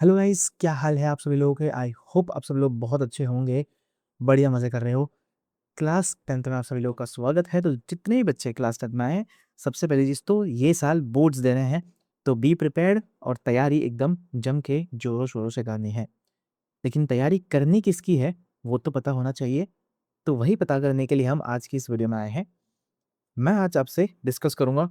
Hello guys, क्या हाल है आप सभी लोगों के। आई होप आप सभी लोग बहुत अच्छे होंगे, बढ़िया मज़े कर रहे हो। क्लास 10th में आप सभी लोगों का स्वागत है। तो जितने भी बच्चे क्लास 10th में आए हैं, सबसे पहली चीज़ तो ये साल बोर्ड्स दे रहे हैं, तो बी प्रिपेयर्ड और तैयारी एकदम जम के ज़ोरों शोरों से करनी है। लेकिन तैयारी करनी किसकी है वो तो पता होना चाहिए। तो वही पता करने के लिए हम आज की इस वीडियो में आए हैं। मैं आज आपसे डिस्कस करूँगा,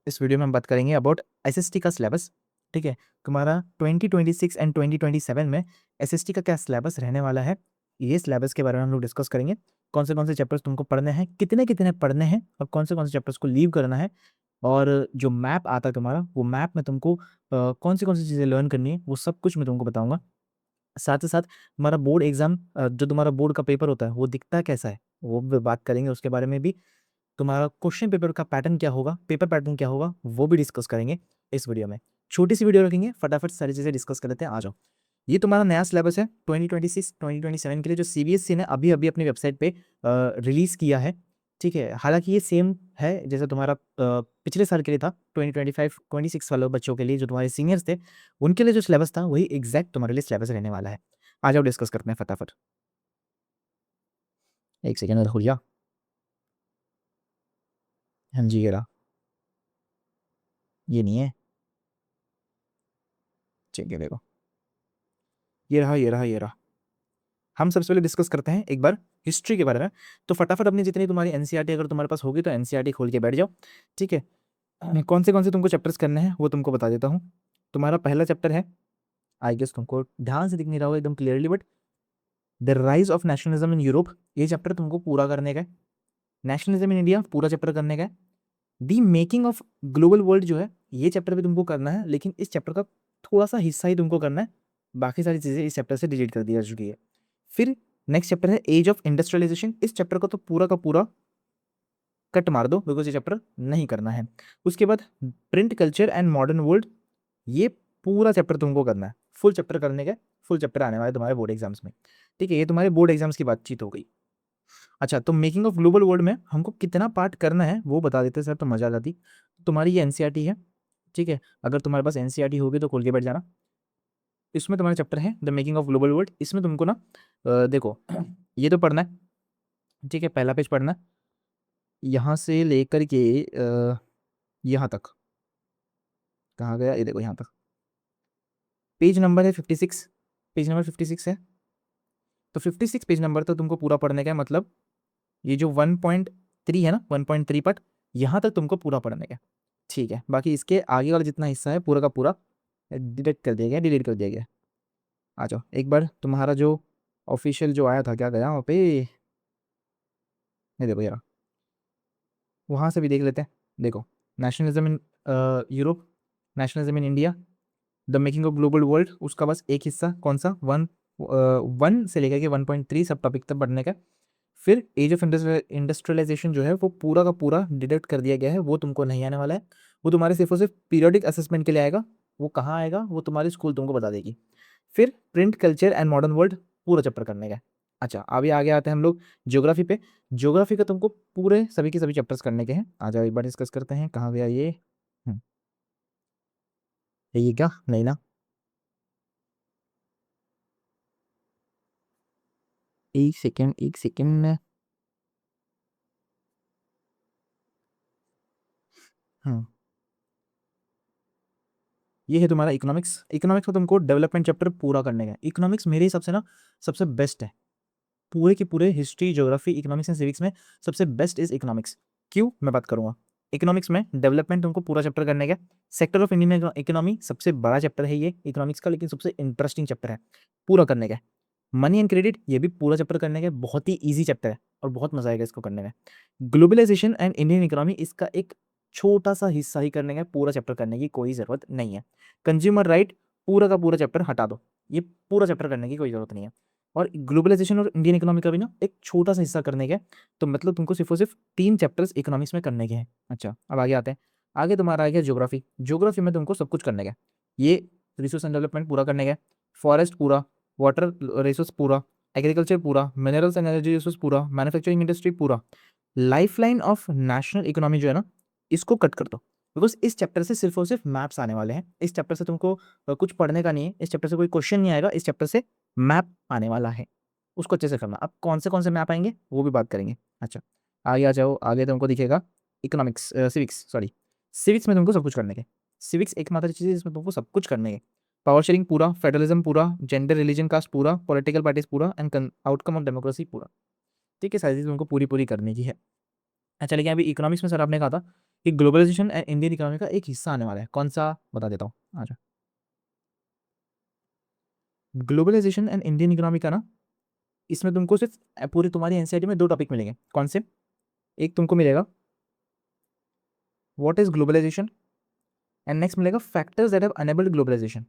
इस वीडियो में हम बात करेंगे अबाउट एसएसटी का सिलेबस। ठीक है, तुम्हारा 2026 एंड 2027 में एसएसटी का क्या सिलेबस रहने वाला है, ये सिलेबस के बारे में हम लोग डिस्कस करेंगे। कौन से चैप्टर्स तुमको पढ़ने हैं, कितने पढ़ने हैं और कौन से चैप्टर्स को लीव करना है। और जो मैप आता है तुम्हारा, वो मैप में तुमको कौन सी चीज़ें लर्न करनी है, वो सब कुछ मैं तुमको बताऊंगा। साथ ही साथ तुम्हारा बोर्ड एग्जाम, जो तुम्हारा बोर्ड का पेपर होता है वो दिखता कैसा है, वो भी बात करेंगे उसके बारे में भी। तुम्हारा क्वेश्चन पेपर का पैटर्न क्या होगा, पेपर पैटर्न क्या होगा, वो भी डिस्कस करेंगे इस वीडियो में। छोटी सी वीडियो रखेंगे, फटाफट सारी चीज़ें डिस्कस कर लेते हैं। आ जाओ। ये तुम्हारा नया सिलेबस है 2026 2027 के लिए, जो सीबीएसई ने अभी अभी अपनी वेबसाइट पे रिलीज़ किया है। ठीक है, हालांकि ये सेम है जैसे तुम्हारा पिछले साल के लिए था, 2025 26 वाले बच्चों के लिए, जो तुम्हारे सीनियर्स थे उनके लिए जो सिलेबस था वही एग्जैक्ट तुम्हारे लिए सिलेबस रहने वाला है। आ जाओ डिस्कस करते हैं फटाफट। एक सेकेंड में खुल जा। हाँ जी, ये रहा। ये नहीं है। ठीक है, देखो। ये रहा। हम सबसे पहले डिस्कस करते हैं एक बार हिस्ट्री के बारे में। तो फटाफट अपनी जितनी तुम्हारी एनसीईआरटी अगर तुम्हारे पास होगी तो एनसीईआरटी खोल के बैठ जाओ। ठीक है, कौन से तुमको चैप्टर्स करने हैं वो तुमको बता देता हूँ। तुम्हारा पहला चैप्टर है, आई गेस तुमको ध्यान से दिख नहीं रहा होगा एकदम clearly, but the rise of nationalism in Europe. ये चैप्टर तुमको पूरा करने का है। नेशनलिज्म इन इंडिया पूरा चैप्टर करने का है। दी मेकिंग ऑफ ग्लोबल वर्ल्ड जो है, ये चैप्टर भी तुमको करना है, लेकिन इस चैप्टर का थोड़ा सा हिस्सा ही तुमको करना है। बाकी सारी चीज़ें इस चैप्टर से डिलीट कर दी जा चुकी है। फिर नेक्स्ट चैप्टर है एज ऑफ इंडस्ट्रियलाइजेशन। इस चैप्टर को तो पूरा का पूरा कट मार दो, बिकॉज ये चैप्टर नहीं करना है। उसके बाद print culture and modern world, ये पूरा चैप्टर तुमको करना है। फुल चैप्टर करने का, फुल चैप्टर आने वाले तुम्हारे बोर्ड एग्जाम्स में। ठीक है, ये तुम्हारे बोर्ड एग्जाम्स की बातचीत हो गई। अच्छा, तो मेकिंग ऑफ ग्लोबल वर्ल्ड में हमको कितना पार्ट करना है वो बता देते सर, तो मजा आ जाती। तुम्हारी ये एनसीईआरटी है। ठीक है, अगर तुम्हारे पास एनसीईआरटी होगी तो खोल के बैठ जाना। इसमें तुम्हारा चैप्टर है the making of global world. इसमें तुमको ना देखो, ये तो पढ़ना है। ठीक है, पहला पेज पढ़ना है, यहाँ से लेकर के यहाँ तक। कहाँ गया, ये देखो यहाँ तक। पेज नंबर है 56। पेज नंबर 56 है। तो 56 पेज नंबर तो तुमको पूरा पढ़ने का है। मतलब ये जो 1.3 है ना, 1.3 पार्ट, यहाँ तक तुमको पूरा पढ़ने का है। ठीक है, बाकी इसके आगे वाला जितना हिस्सा है पूरा का पूरा डिलीट कर दिया गया। आ जाओ एक बार, तुम्हारा जो ऑफिशियल जो आया था, क्या गया वहाँ पे, ये देखो यार, वहाँ से भी देख लेते हैं। देखो, nationalism in Europe, nationalism in India, the making of global world, उसका बस एक हिस्सा, कौन सा, 1 से लेकर के 1.3 सब टॉपिक तक पढ़ने का। फिर एज ऑफ इंडस्ट्रियलाइजेशन जो है वो पूरा का पूरा डिडक्ट कर दिया गया है, वो तुमको नहीं आने वाला है। वो तुम्हारे सिर्फ और सिर्फ पीरियोडिक असेसमेंट के लिए आएगा। वो कहाँ आएगा, वो तुम्हारी स्कूल तुमको बता देगी। फिर print culture and modern world पूरा चैप्टर करने का है। अच्छा, अभी आगे आते हैं हम लोग ज्योग्राफी पे। ज्योग्राफी का तुमको पूरे सभी के सभी चैप्टर्स करने के हैं। आ जाओ एक बार डिस्कस करते हैं, कहाँ गया ये। हम्म, ये क्या, नहीं ना। एक सेकेंड, एक सेकेंड। हाँ, ये है तुम्हारा इकोनॉमिक्स। इकोनॉमिक्स में तुमको डेवलपमेंट चैप्टर पूरा करने का है। इकोनॉमिक्स मेरे हिसाब से ना सबसे बेस्ट है। पूरे के पूरे history, geography, economics and civics में सबसे बेस्ट इज इकोनॉमिक्स। क्यों, मैं बात करूंगा। इकोनॉमिक्स में डेवलपमेंट तुमको पूरा चैप्टर करने का। सेक्टर ऑफ इंडियन इकोनॉमी सबसे बड़ा चैप्टर है ये इकोनॉमिक्स का, लेकिन सबसे इंटरेस्टिंग चैप्टर है, पूरा करने का। मनी एंड क्रेडिट, ये भी पूरा चैप्टर करने का, बहुत ही ईजी चैप्टर है और बहुत मजा आएगा इसको करने में। ग्लोबलाइजेशन एंड इंडियन इकोनॉमी, इसका एक छोटा सा हिस्सा ही करने का, पूरा चैप्टर करने की कोई ज़रूरत नहीं है। कंज्यूमर राइट, पूरा का पूरा चैप्टर हटा दो, ये पूरा चैप्टर करने की कोई ज़रूरत नहीं है। और ग्लोबलाइजेशन और इंडियन इकोनॉमी का भी ना एक छोटा सा हिस्सा करने का है। तो मतलब तुमको सिर्फ और सिर्फ 3 चैप्टर्स इकोनॉमिक्स में करने के हैं। अच्छा, अब आगे आते हैं। आगे तुम्हारा आ गया ज्योग्राफी। ज्योग्राफी में तुमको सब कुछ करने का है। ये रिसोर्स एंड डेवलपमेंट पूरा करने का है, फॉरेस्ट पूरा, वाटर रिसोर्स पूरा, एग्रीकल्चर पूरा, मिनरल्स एंड एनर्जी रिसोर्स पूरा, मैन्युफैक्चरिंग इंडस्ट्री पूरा। लाइफलाइन ऑफ नेशनल इकोनॉमी जो है ना, इसको कट कर दो। बिकॉज इस चैप्टर से सिर्फ और सिर्फ मैप्स आने वाले हैं। इस चैप्टर से तुमको कुछ पढ़ने का नहीं है, इस चैप्टर से कोई क्वेश्चन नहीं आएगा, इस चैप्टर से मैप आने वाला है, उसको अच्छे से करना। अब कौन से मैप आएंगे वो भी बात करेंगे। अच्छा आगे आ जाओ, आगे तुमको दिखेगा इकोनॉमिक्स, सिविक्स, सॉरी सिविक्स में तुमको सब कुछ करने के। सिविक्स एकमात्र चीज़ है जिसमें तुमको सब कुछ करने के। पावर शेयरिंग पूरा, फेडरलिज्म पूरा, जेंडर रिलीजन कास्ट पूरा, पॉलिटिकल पार्टीज पूरा, एंड आउटकम ऑफ डेमोक्रेसी पूरा। ठीक है, सारी चीज़ तुमको पूरी पूरी करने की है। अच्छा लेकिन अभी इकोनॉमिक्स में सर आपने कहा था कि ग्लोबलाइजेशन एंड इंडियन इकोनॉमी का एक हिस्सा आने वाला है, कौन सा बता देता हूँ। अच्छा ग्लोबलाइजेशन एंड इंडियन इकोनॉमी का ना, इसमें तुमको सिर्फ पूरी तुम्हारी एनसीईआरटी में 2 टॉपिक मिलेंगे। कौन से? एक तुमको मिलेगा what is globalization, and next मिलेगा factors that have enabled globalization.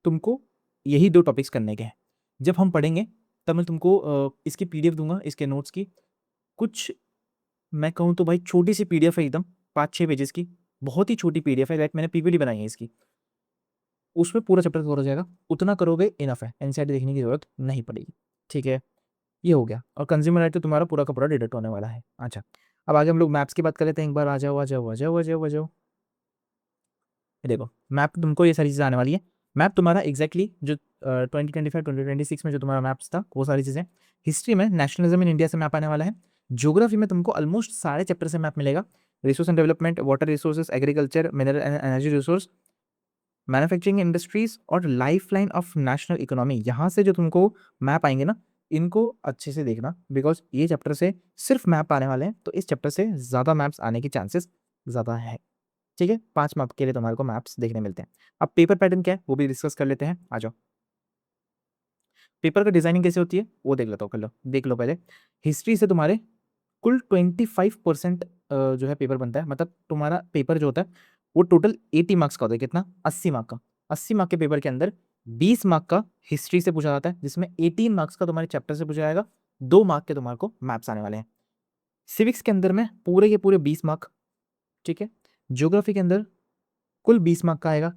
तुमको यही 2 टॉपिक्स करने के हैं। जब हम पढ़ेंगे तब मैं तुमको इसकी पीडीएफ दूंगा, इसके नोट्स की। कुछ मैं कहूँ तो भाई छोटी सी पीडीएफ है, एकदम 5-6 पेजेस की, बहुत ही छोटी पीडीएफ है, लाइक मैंने पीपीटी बनाई है इसकी। उसमें पूरा चैप्टर कवर हो जाएगा, उतना करोगे इनफ है, एनसीईआरटी देखने की जरूरत नहीं पड़ेगी। ठीक है, ये हो गया। और कंज्यूमर राइट तो तुम्हारा पूरा का पूरा डिडक्ट होने वाला है। अच्छा अब आगे हम लोग मैप्स की बात कर लेते हैं। एक बार आ जाओ आ जाओ आ जाओ आ जाओ आ जाओ। ये देखो मैप, तुमको ये सारी चीज़ें आने वाली है। मैप तुम्हारा एग्जैक्टली जो 2025-2026 में जो तुम्हारा मैप्स था वो सारी चीज़ें। हिस्ट्री में नेशनलिज्म इन इंडिया से मैप आने वाला है। ज्योग्राफी में तुमको ऑलमोस्ट सारे चैप्टर से मैप मिलेगा। Resource and development, water resources, agriculture, mineral and energy resource, manufacturing industries और life line of national economy, यहाँ से जो तुमको मैप आएंगे ना, इनको अच्छे से देखना, बिकॉज ये चैप्टर से सिर्फ मैप आने वाले हैं, तो इस चैप्टर से ज़्यादा मैप्स आने की चांसेस ज़्यादा है। ठीक है, 5 मैप के लिए तुम्हारे को मैप्स देखने मिलते हैं। अब पेपर पैटर्न क्या है वो भी डिस्कस कर लेते हैं, आ जाओ। पेपर का डिजाइनिंग कैसे होती है वो देख लेता हूँ, कर लो, देख लो पहले। हिस्ट्री से तुम्हारे कुल 25% जो है पेपर बनता है, मतलब तुम्हारा पेपर जो होता है वो टोटल 80 मार्क्स का होता है। कितना? 80 मार्क का। 80 मार्क के पेपर के अंदर 20 मार्क का हिस्ट्री से पूछा जाता है, जिसमें 18 मार्क्स का तुम्हारे चैप्टर से पूछा जाएगा, 2 मार्क के तुम्हारे को मैप्स आने वाले हैं। सिविक्स के अंदर में पूरे के पूरे 20 मार्क। ठीक है, ज्योग्राफी के अंदर कुल 20 मार्क का आएगा,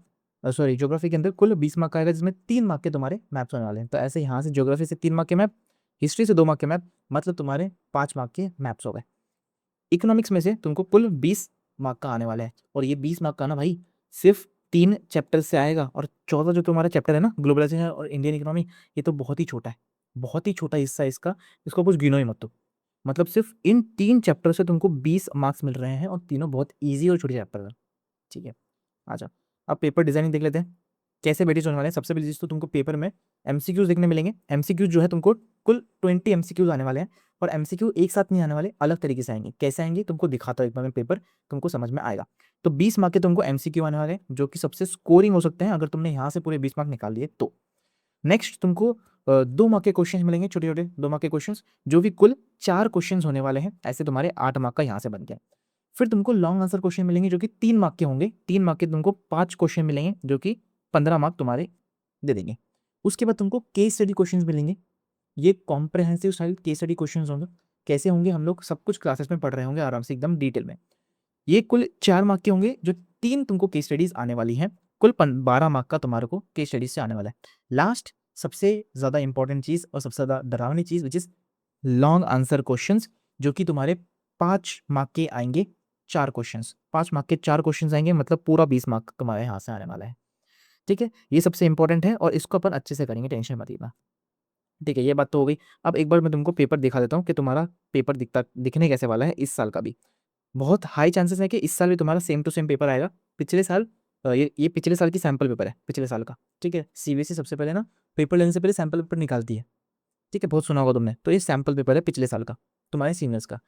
सॉरी ज्योग्राफी के अंदर कुल 20 मार्क का आएगा, जिसमें 3 मार्क के तुम्हारे मैप्स होने वाले हैं। तो ऐसे यहाँ से ज्योग्राफी से 3 मार्क के मैप, हिस्ट्री से 2 मार्क के मैप, मतलब तुम्हारे 5 मार्क के मैप्स हो गए। इकोनॉमिक्स में से तुमको कुल 20 मार्क का आने वाला है, और ये 20 मार्क का ना भाई सिर्फ 3 चैप्टर से आएगा, और 14 जो तुम्हारा चैप्टर है ना ग्लोबलाइजेशन और इंडियन इकोनॉमी, ये तो बहुत ही छोटा है, बहुत ही छोटा हिस्सा है इसका, इसको कुछ गिनो ही मत। तो मतलब सिर्फ इन 3 चैप्टर से तुमको 20 मार्क्स मिल रहे हैं, और तीनों बहुत ईजी और छोटे चैप्टर है। ठीक है, अच्छा अब पेपर डिजाइनिंग देख लेते हैं कैसे वेटेज होने वाले हैं। सबसे पहली चीज तो तुमको पेपर में एमसीक्यूज देखने मिलेंगे। एमसीक्यूज जो है तुमको कुल 20 एमसीक्यूज आने वाले हैं, और एमसीक्यू एक साथ नहीं आने वाले, अलग तरीके से आएंगे। कैसे आएंगे तुमको दिखाता हूं एक बार मैं, पेपर तुमको समझ में आएगा। तो 20 मार्क के तुमको एमसीक्यू आने वाले हैं, जो कि सबसे स्कोरिंग हो सकते हैं अगर तुमने यहाँ से पूरे 20 मार्क निकाल लिए तो। नेक्स्ट तुमको 2 मार्क के क्वेश्चन मिलेंगे, छोटे छोटे 2 मार्क के क्वेश्चन, जो भी कुल 4 क्वेश्चन होने वाले हैं। ऐसे तुम्हारे 8 मार्क का यहाँ से बन गया। फिर तुमको लॉन्ग आंसर क्वेश्चन मिलेंगे जो कि 3 मार्क के होंगे। 3 मार्क के तुमको 5 क्वेश्चन मिलेंगे, जो कि 15 मार्क तुम्हारे दे देंगे। उसके बाद तुमको केस स्टडी क्वेश्चंस मिलेंगे। ये comprehensive style case study questions होंगे। कैसे होंगे हम लोग सब कुछ क्लासेस में पढ़ रहे होंगे आराम से एकदम डिटेल में। ये कुल 4 मार्क के होंगे, जो 3 तुमको केस स्टडीज आने वाली हैं। कुल 12 मार्क का तुम्हारे को केस स्टडीज से आने वाला है। लास्ट सबसे ज़्यादा इंपॉर्टेंट चीज़ और सबसे ज़्यादा डरावनी चीज़, which is long answer questions, जो कि तुम्हारे 5 मार्क के आएंगे 4 क्वेश्चंस। 5 मार्क के 4 क्वेश्चंस आएंगे, मतलब पूरा 20 मार्क तुम्हारे यहाँ से आने वाला है। ठीक है, ये सबसे इंपॉर्टेंट है, और इसको अपन अच्छे से करेंगे, टेंशन मत लेना। ठीक है, ये बात तो हो गई। अब एक बार मैं तुमको पेपर दिखा देता हूँ कि तुम्हारा पेपर दिखने कैसे वाला है इस साल का भी। बहुत हाई चांसेस है कि इस साल भी तुम्हारा सेम टू सेम पेपर आएगा। पिछले साल ये पिछले साल की सैंपल पेपर है, पिछले साल का। ठीक है, सीबीएसई सबसे पहले ना पेपर लेने से पहले सैंपल पेपर निकालती है। ठीक है, बहुत सुना होगा तुमने। तो ये सैंपल पेपर है पिछले साल का, तुम्हारे सीनियर्स का।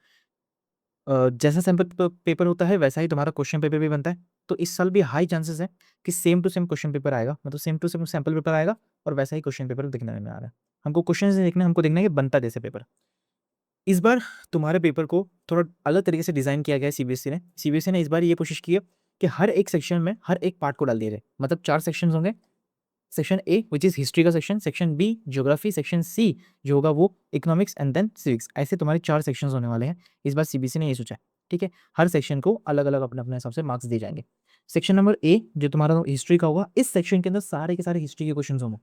जैसा सैंपल पेपर होता है वैसा ही तुम्हारा क्वेश्चन पेपर भी बनता है। तो इस साल भी हाई चांसेस है कि same to same question paper आएगा, मतलब same to same sample paper आएगा, और वैसा ही क्वेश्चन पेपर दिखने में आ रहा है। हमको क्वेश्चन नहीं देखना, हमको देखना है कि बनता जैसे पेपर। इस बार तुम्हारे पेपर को थोड़ा अलग तरीके से डिज़ाइन किया गया है सीबीएसई ने। सीबीएसई ने इस बार ये कोशिश की है कि हर एक सेक्शन में हर एक पार्ट को डाल दिया जाए। मतलब 4 सेक्शंस होंगे। Section A which is history का section, section B geography, section C जो होगा वो इकोनॉमिक्स, एंड देन सिविक्स। ऐसे तुम्हारे 4 सेक्शंस होने वाले हैं। इस बार सीबीएसई ने ये सोचा है। ठीक है, हर सेक्शन को अलग अलग अपने अपने हिसाब से मार्क्स दिए जाएंगे। सेक्शन नंबर ए जो तुम्हारा हिस्ट्री का होगा, इस सेक्शन के अंदर सारे के सारे हिस्ट्री के क्वेश्चन होंगे।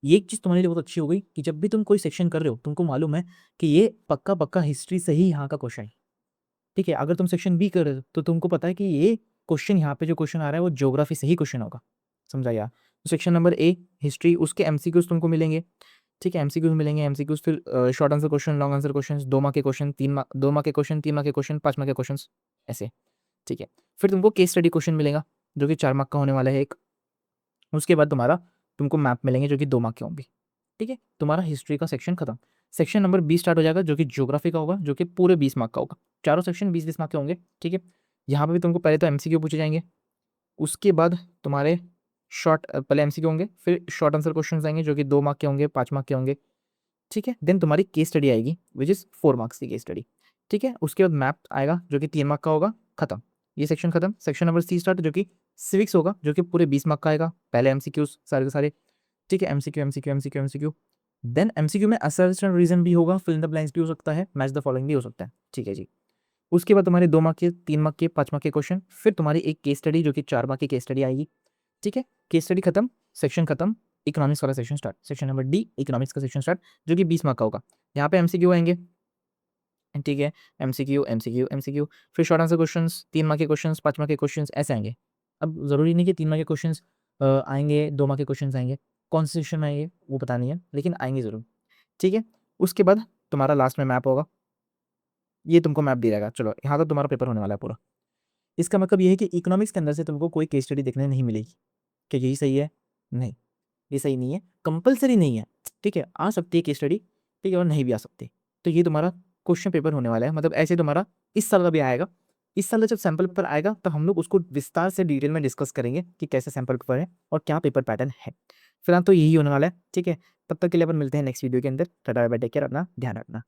ये एक चीज़ तुम्हारे लिए बहुत अच्छी हो गई कि जब भी तुम कोई सेक्शन कर रहे हो, तुमको मालूम है कि ये पक्का हिस्ट्री से ही यहाँ का क्वेश्चन है। ठीक है, अगर तुम सेक्शन बी कर रहे हो तो तुमको पता है कि ये क्वेश्चन यहाँ पे जो क्वेश्चन आ रहा है वो ज्योग्राफी से ही क्वेश्चन होगा, समझा यार। तो सेक्शन नंबर ए हिस्ट्री, उसके एमसीक्यूज तुमको मिलेंगे, ठीक है, एमसीक्यूज मिलेंगे, एमसीक्यूज फिर short answer question, long answer question, 2 mark के क्वेश्चन, 3 मार्क, 2 मार्क के क्वेश्चन, 3 मार्क के क्वेश्चन, 5 मार्क के क्वेश्चन, ऐसे, ठीक है। फिर तुमको केस स्टडी क्वेश्चन मिलेगा जो कि 4 मार्क का होने वाला है एक। उसके बाद तुमको मैप मिलेंगे जो कि 2 मार्क के होंगे, ठीक है। तुम्हारा हिस्ट्री का सेक्शन खत्म। सेक्शन नंबर 20 स्टार्ट हो जाएगा जो कि ज्योग्राफी का होगा, जो कि पूरे 20 मार्क का होगा। चारों सेक्शन 20-20 मार्क के होंगे, ठीक है। यहाँ पे भी तुमको पहले तो एमसीक्यू पूछे जाएंगे, उसके बाद तुम्हारे पहले एमसीक्यू होंगे, फिर शॉर्ट आंसर क्वेश्चन आएंगे जो कि 2 मार्क के होंगे, 5 मार्क के होंगे, ठीक है। देन तुम्हारी केस स्टडी आएगी विच इज़ 4 मार्क्स की केस स्टडी, ठीक है। उसके बाद मैप आएगा जो कि 3 मार्क का होगा, खत्म, ये सेक्शन खत्म। सेक्शन नंबर सी स्टार्ट जो कि सिविक्स होगा, जो कि पूरे 20 मार्क का आएगा। पहले एमसीक्यूज सारे के सारे, ठीक है, MCQ MCQ MCQ MCQ. Then MCQ में असर्शन रीजन भी होगा, फिल इन द ब्लैंक्स भी हो सकता है, मैच द फॉलोइंग भी हो सकता है, ठीक है जी। उसके बाद तुम्हारे 2 मार्क के, 3 मार्क के, 5 मार्क के क्वेश्चन, फिर तुम्हारी एक केस स्टडी जो कि 4 मार्क की केस स्टडी आएगी, ठीक है। केस स्टडी खत्म, सेक्शन खत्म, इकोनॉमिक्स वाला section start, section number D economics का सेक्शन स्टार्ट जो कि 20 मार्क का होगा। यहाँ पे एमसीक्यू आएंगे, ठीक है, एमसीक्यू एमसीक्यू एमसीक्यू, फिर शॉर्ट आंसर क्वेश्चंस, 3 मार्क के क्वेश्चंस, 5 मार्क के क्वेश्चंस, ऐसे आएंगे। अब ज़रूरी नहीं कि 3 मार्क के क्वेश्चंस आएंगे, 2 मार्क के क्वेश्चंस आएंगे, कौन से सेक्शन में आएंगे वो पता नहीं है, लेकिन आएंगे ज़रूर, ठीक है। उसके बाद तुम्हारा लास्ट में मैप होगा, ये तुमको मैप दिया जाएगा। चलो यहाँ तो तुम्हारा पेपर होने वाला है पूरा। इसका मतलब ये है कि इकोनॉमिक्स के अंदर से तुमको कोई केस स्टडी देखने नहीं मिलेगी कि यही सही है, नहीं, ये सही नहीं है, कंपलसरी नहीं है, ठीक है। आ सकती है केस स्टडी, ठीक है, और नहीं भी आ सकती। तो ये तुम्हारा क्वेश्चन पेपर होने वाला है, मतलब ऐसे तुम्हारा इस साल का भी आएगा। इस साल जब सैम्पल पेपर आएगा तो हम लोग उसको विस्तार से डिटेल में डिस्कस करेंगे कि कैसे सैम्पल पेपर है और क्या पेपर पैटर्न है। फिलहाल तो यही होने वाला है, ठीक है। तब तक के लिए अपन मिलते हैं नेक्स्ट वीडियो के अंदर। Tata bye bye, take care, अपना ध्यान रखना।